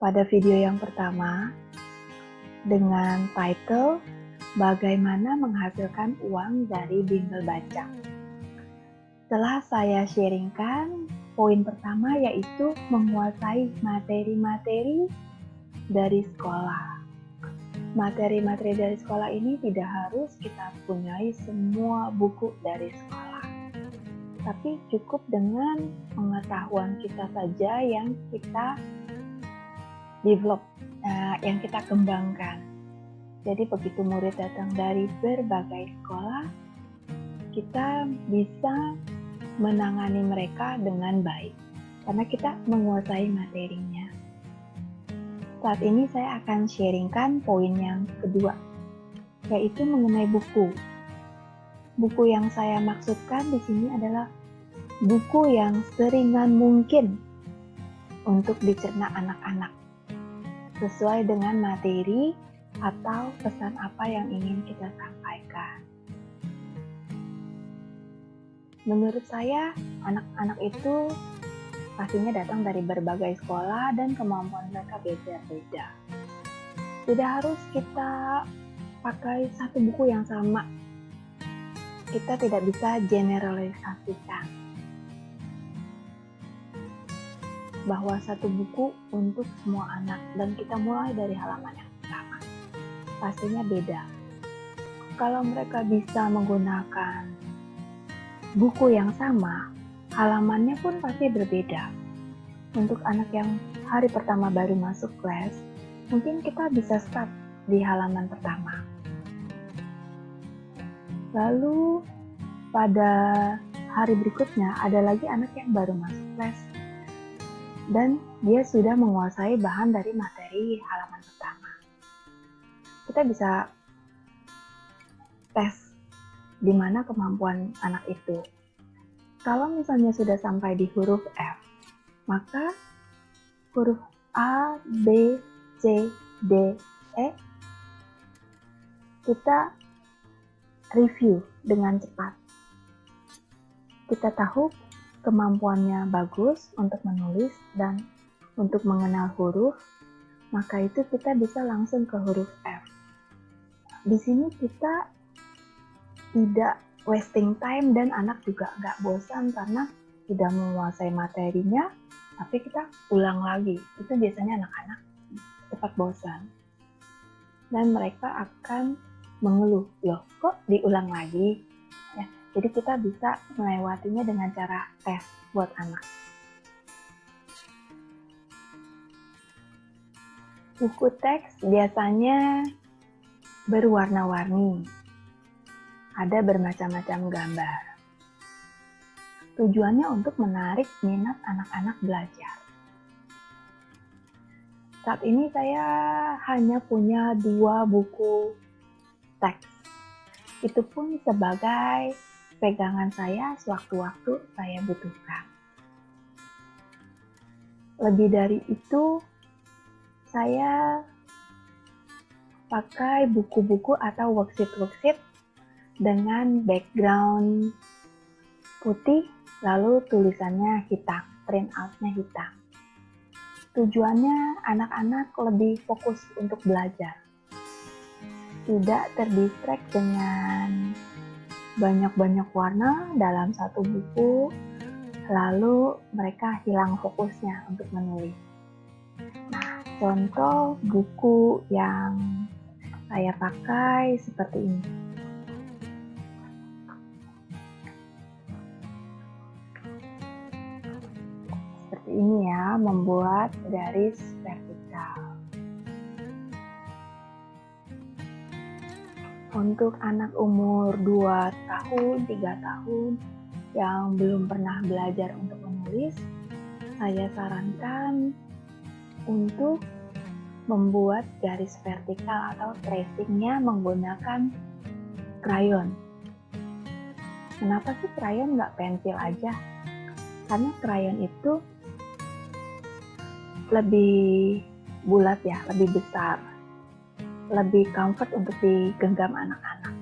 Pada video yang pertama, dengan title Bagaimana Menghasilkan Uang dari Bimbel Baca. Setelah saya sharingkan, poin pertama yaitu menguasai materi-materi dari sekolah. Materi-materi dari sekolah ini tidak harus kita punyai semua buku dari sekolah, tapi cukup dengan pengetahuan kita saja yang kita develop, yang kita kembangkan. Jadi begitu murid datang dari berbagai sekolah, kita bisa menangani mereka dengan baik, karena kita menguasai materinya. Saat ini saya akan sharingkan poin yang kedua, yaitu mengenai buku. Buku yang saya maksudkan di sini adalah buku yang seringan mungkin untuk dicerna anak-anak, sesuai dengan materi atau pesan apa yang ingin kita sampaikan. Menurut saya, anak-anak itu pastinya datang dari berbagai sekolah dan kemampuan mereka beda-beda. Tidak harus kita pakai satu buku yang sama. Kita tidak bisa generalisasikan bahwa satu buku untuk semua anak dan kita mulai dari halaman yang pertama. Pastinya beda. Kalau mereka bisa menggunakan buku yang sama, halamannya pun pasti berbeda. Untuk anak yang hari pertama baru masuk kelas, mungkin kita bisa start di halaman pertama. Lalu pada hari berikutnya ada lagi anak yang baru masuk kelas dan dia sudah menguasai bahan dari materi halaman pertama. Kita bisa tes di mana kemampuan anak itu. Kalau misalnya sudah sampai di huruf F, maka huruf A, B, C, D, E kita review dengan cepat. Kita tahu kemampuannya bagus untuk menulis dan untuk mengenal huruf, maka itu kita bisa langsung ke huruf F. Di sini kita tidak wasting time dan anak juga nggak bosan karena sudah menguasai materinya, tapi kita ulang lagi. Itu biasanya anak-anak cepat bosan. Dan mereka akan mengeluh, loh kok diulang lagi? Ya, jadi kita bisa melewatinya dengan cara tes buat anak. Buku teks biasanya berwarna-warni. Ada bermacam-macam gambar. Tujuannya untuk menarik minat anak-anak belajar. Saat ini saya hanya punya 2 buku teks. Itu pun sebagai pegangan saya sewaktu-waktu saya butuhkan. Lebih dari itu, saya pakai buku-buku atau worksheet dengan background putih, lalu tulisannya hitam, print out-nya hitam. Tujuannya anak-anak lebih fokus untuk belajar, tidak terdistract dengan banyak-banyak warna dalam satu buku, lalu mereka hilang fokusnya untuk menulis. Nah, contoh buku yang saya pakai seperti ini. Seperti ini ya, membuat garis vertikal. Untuk anak umur 2 tahun, 3 tahun yang belum pernah belajar untuk menulis, saya sarankan untuk membuat garis vertikal atau tracingnya menggunakan krayon. Kenapa sih krayon nggak pensil aja? Karena krayon itu lebih bulat ya, lebih besar, lebih comfort untuk digenggam anak-anak.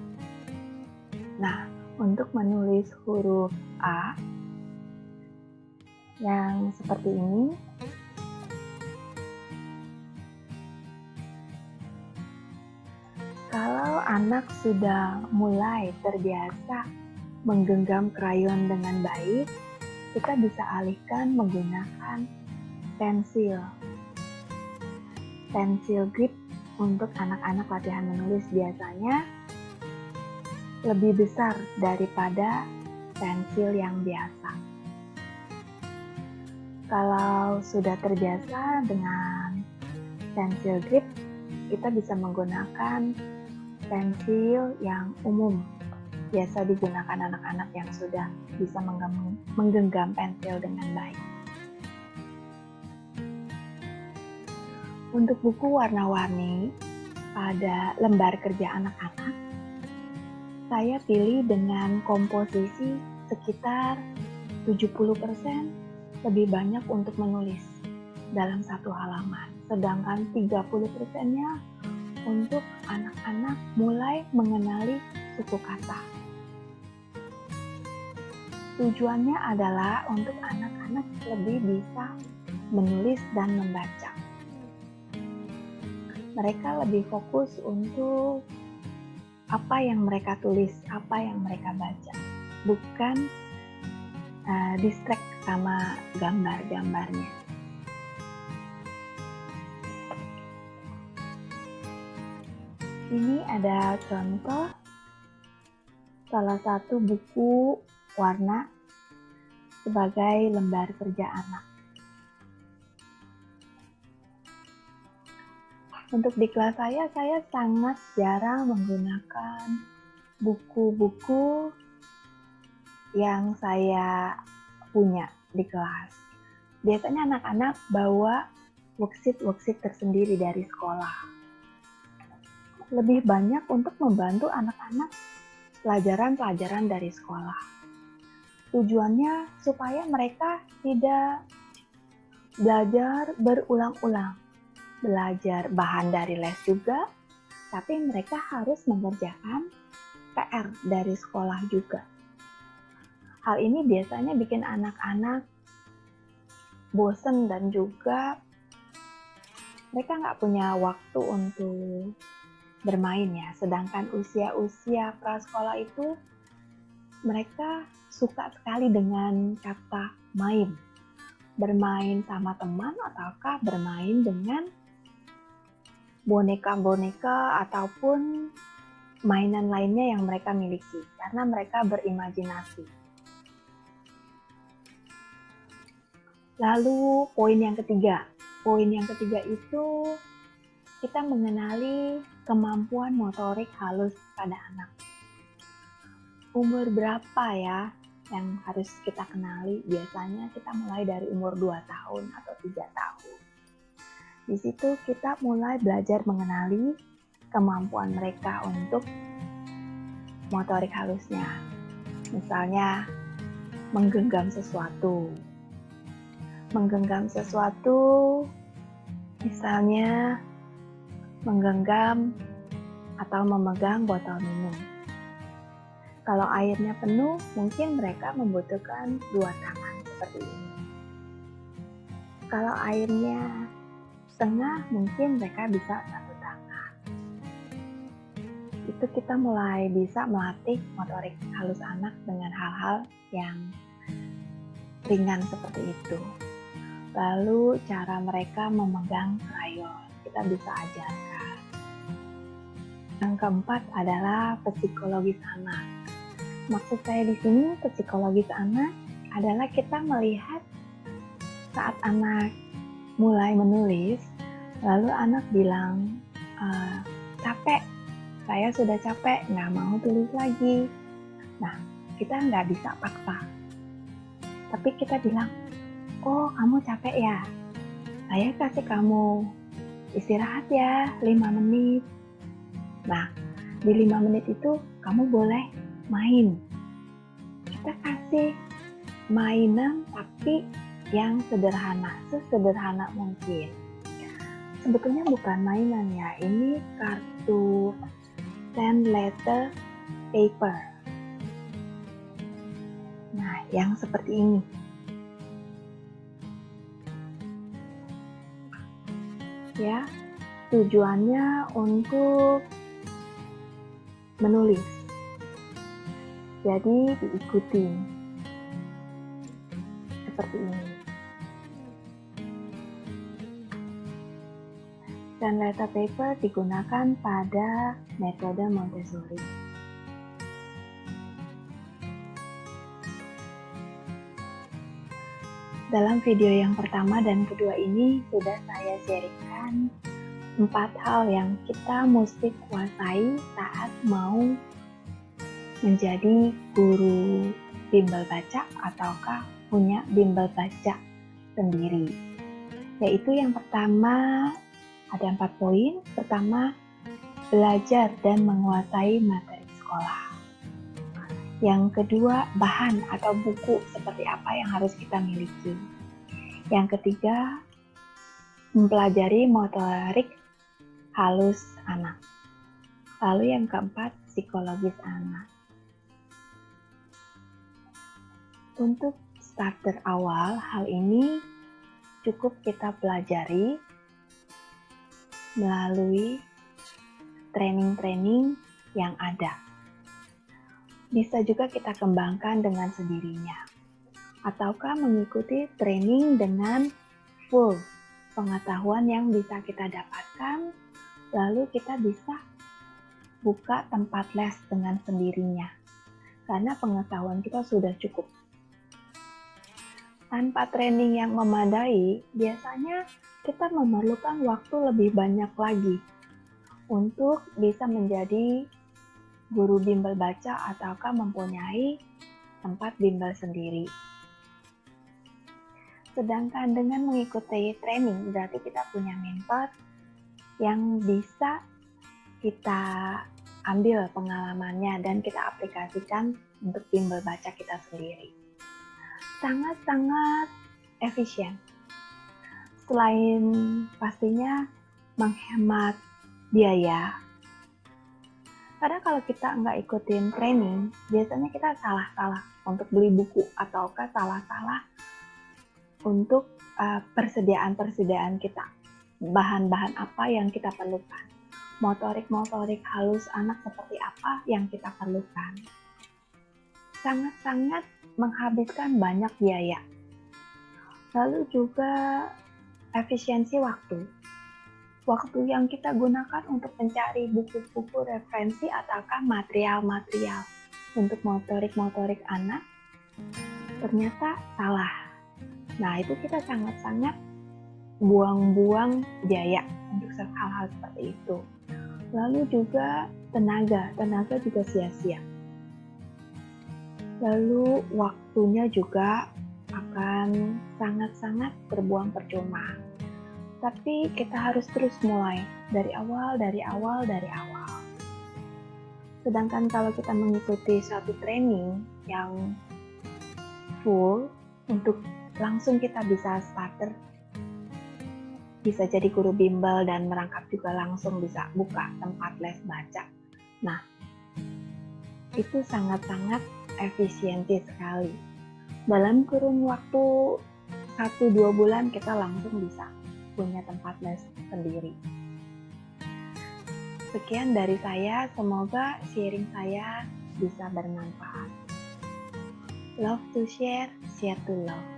Nah, untuk menulis huruf A yang seperti ini, Kalau anak sudah mulai terbiasa menggenggam krayon dengan baik, kita bisa alihkan menggunakan pensil. Pensil grip untuk anak-anak latihan menulis biasanya lebih besar daripada pensil yang biasa. Kalau sudah terbiasa dengan pensil grip, kita bisa menggunakan pensil yang umum, biasa digunakan anak-anak yang sudah bisa menggenggam pensil dengan baik. Untuk buku warna-warni pada lembar kerja anak-anak, saya pilih dengan komposisi sekitar 70% lebih banyak untuk menulis dalam satu halaman, sedangkan 30%-nya untuk anak-anak mulai mengenali suku kata. Tujuannya adalah untuk anak-anak lebih bisa menulis dan membaca. Mereka lebih fokus untuk apa yang mereka tulis, apa yang mereka baca, bukan distract sama gambar-gambarnya. Ini ada contoh salah satu buku warna sebagai lembar kerja anak. Untuk di kelas saya sangat jarang menggunakan buku-buku yang saya punya di kelas. Biasanya anak-anak bawa worksheet tersendiri dari sekolah. Lebih banyak untuk membantu anak-anak pelajaran-pelajaran dari sekolah. Tujuannya supaya mereka tidak belajar berulang-ulang, belajar bahan dari les juga, tapi mereka harus mengerjakan PR dari sekolah juga. Hal ini biasanya bikin anak-anak bosen dan juga mereka nggak punya waktu untuk bermain ya, sedangkan usia-usia prasekolah itu mereka suka sekali dengan kata main, bermain sama teman ataukah bermain dengan boneka-boneka ataupun mainan lainnya yang mereka miliki, karena mereka berimajinasi. Lalu poin yang ketiga itu kita mengenali kemampuan motorik halus pada anak. Umur berapa ya yang harus kita kenali? Biasanya kita mulai dari umur 2 tahun atau 3 tahun. Di situ kita mulai belajar mengenali kemampuan mereka untuk motorik halusnya. Misalnya menggenggam sesuatu. Misalnya menggenggam atau memegang botol minum. Kalau airnya penuh, mungkin mereka membutuhkan 2 tangan seperti ini. Kalau airnya setengah, mungkin mereka bisa 1 tangan. Itu kita mulai bisa melatih motorik halus anak dengan hal-hal yang ringan seperti itu. Lalu cara mereka memegang krayon, kita bisa ajarkan. Yang keempat adalah psikologis anak. Maksud saya di sini psikologis anak adalah kita melihat saat anak mulai menulis, lalu anak bilang, capek, saya sudah capek, nggak mau tulis lagi. Nah, kita nggak bisa paksa. Tapi kita bilang, oh kamu capek ya, saya kasih kamu istirahat ya 5 menit. Nah, di 5 menit itu kamu boleh main. Kita kasih mainan tapi yang sederhana, sesederhana mungkin. Sebetulnya bukan mainan ya, ini kartu 10 letter paper. Nah, yang seperti ini. Ya, tujuannya untuk menulis. Jadi diikuti seperti ini. Dan letter paper digunakan pada metode Montessori. Dalam video yang pertama dan kedua ini sudah saya sharingkan 4 hal yang kita mesti kuasai saat mau menjadi guru bimbel baca ataukah punya bimbel baca sendiri. Yaitu yang pertama, ada 4 poin. Pertama, belajar dan menguasai materi sekolah. Yang kedua, bahan atau buku seperti apa yang harus kita miliki. Yang ketiga, mempelajari motorik halus anak. Lalu yang keempat, psikologis anak. Untuk starter awal, hal ini cukup kita pelajari melalui training-training yang ada. Bisa juga kita kembangkan dengan sendirinya, ataukah mengikuti training dengan full pengetahuan yang bisa kita dapatkan, lalu kita bisa buka tempat les dengan sendirinya, karena pengetahuan kita sudah cukup. Tanpa training yang memadai, biasanya kita memerlukan waktu lebih banyak lagi untuk bisa menjadi guru bimbel baca ataukah mempunyai tempat bimbel sendiri. Sedangkan dengan mengikuti training, berarti kita punya mentor yang bisa kita ambil pengalamannya dan kita aplikasikan untuk bimbel baca kita sendiri. Sangat-sangat efisien. Selain pastinya menghemat biaya, karena kalau kita nggak ikutin training, biasanya kita salah-salah untuk beli buku ataukah salah-salah untuk persediaan kita. Bahan-bahan apa yang kita perlukan. Motorik-motorik halus anak seperti apa yang kita perlukan. Sangat-sangat menghabiskan banyak biaya. Lalu juga efisiensi waktu. Waktu yang kita gunakan untuk mencari buku-buku referensi ataukah material-material untuk motorik-motorik anak ternyata salah. Nah, itu kita sangat-sangat buang-buang biaya untuk hal-hal seperti itu. Lalu juga tenaga juga sia-sia. Lalu waktunya juga akan sangat-sangat terbuang percuma. Tapi kita harus terus mulai dari awal. Sedangkan kalau kita mengikuti suatu training yang full untuk langsung kita bisa starter, bisa jadi guru bimbel dan merangkap juga langsung bisa buka tempat les baca. Nah, itu sangat-sangat efisiensi sekali. Dalam kurun waktu 1-2 bulan kita langsung bisa punya tempat les sendiri. Sekian dari saya, semoga sharing saya bisa bermanfaat. Love to share, share to love.